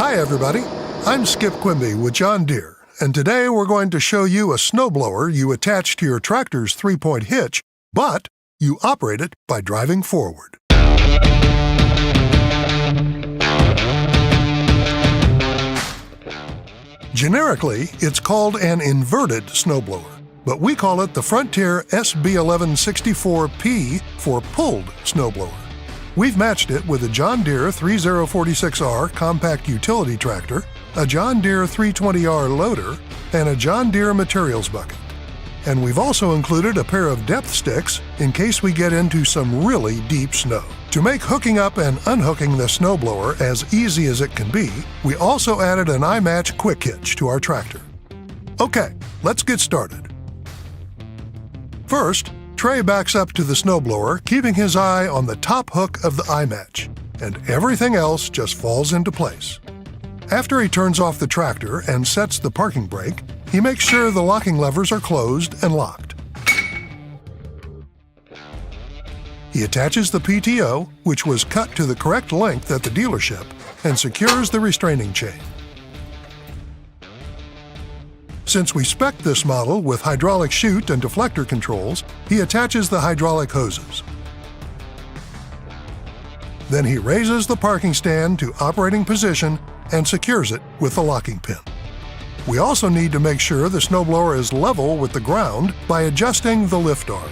Hi everybody, I'm Skip Quimby with John Deere, and today we're going to show you a snowblower you attach to your tractor's 3-point hitch, but you operate it by driving forward. Generically, it's called an inverted snowblower, but we call it the Frontier SB1164P for pulled snowblower. We've matched it with a John Deere 3046R compact utility tractor, a John Deere 320R loader, and a John Deere materials bucket. And we've also included a pair of depth sticks in case we get into some really deep snow. To make hooking up and unhooking the snowblower as easy as it can be, we also added an iMatch quick hitch to our tractor. Okay, let's get started. First, Trey backs up to the snowblower, keeping his eye on the top hook of the iMatch, and everything else just falls into place. After he turns off the tractor and sets the parking brake, he makes sure the locking levers are closed and locked. He attaches the PTO, which was cut to the correct length at the dealership, and secures the restraining chain. Since we spec'd this model with hydraulic chute and deflector controls, he attaches the hydraulic hoses. Then he raises the parking stand to operating position and secures it with the locking pin. We also need to make sure the snowblower is level with the ground by adjusting the lift arm.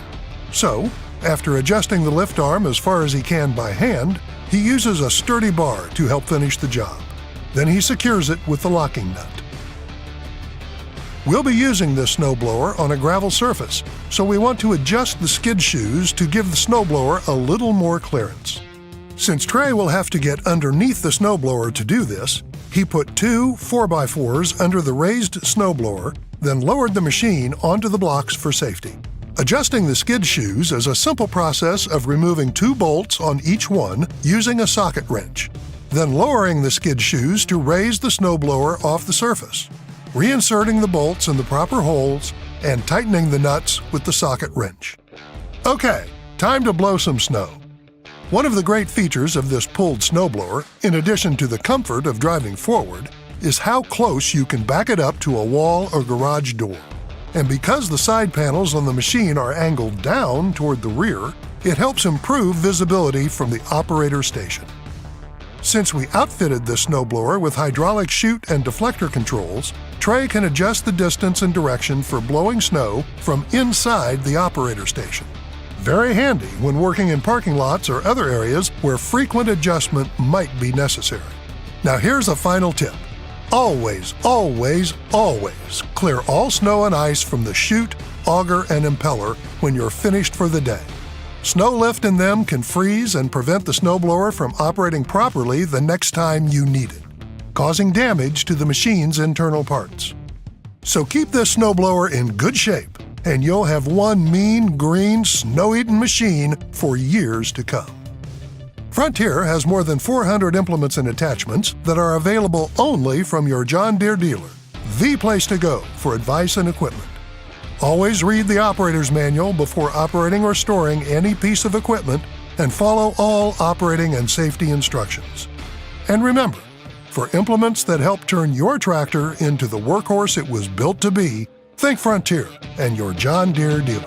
So, after adjusting the lift arm as far as he can by hand, he uses a sturdy bar to help finish the job. Then he secures it with the locking nut. We'll be using this snowblower on a gravel surface, so we want to adjust the skid shoes to give the snowblower a little more clearance. Since Trey will have to get underneath the snowblower to do this, he put two 4x4s under the raised snowblower, then lowered the machine onto the blocks for safety. Adjusting the skid shoes is a simple process of removing 2 bolts on each one using a socket wrench, then lowering the skid shoes to raise the snowblower off the surface, reinserting the bolts in the proper holes, and tightening the nuts with the socket wrench. Okay, time to blow some snow. One of the great features of this pulled snowblower, in addition to the comfort of driving forward, is how close you can back it up to a wall or garage door. And because the side panels on the machine are angled down toward the rear, it helps improve visibility from the operator station. Since we outfitted this snowblower with hydraulic chute and deflector controls, Trey can adjust the distance and direction for blowing snow from inside the operator station. Very handy when working in parking lots or other areas where frequent adjustment might be necessary. Now here's a final tip. Always, always, always clear all snow and ice from the chute, auger, and impeller when you're finished for the day. Snow lift in them can freeze and prevent the snowblower from operating properly the next time you need it, causing damage to the machine's internal parts. So keep this snowblower in good shape, and you'll have one mean, green, snow-eaten machine for years to come. Frontier has more than 400 implements and attachments that are available only from your John Deere dealer, the place to go for advice and equipment. Always read the operator's manual before operating or storing any piece of equipment, and follow all operating and safety instructions. And remember, for implements that help turn your tractor into the workhorse it was built to be, think Frontier and your John Deere dealer.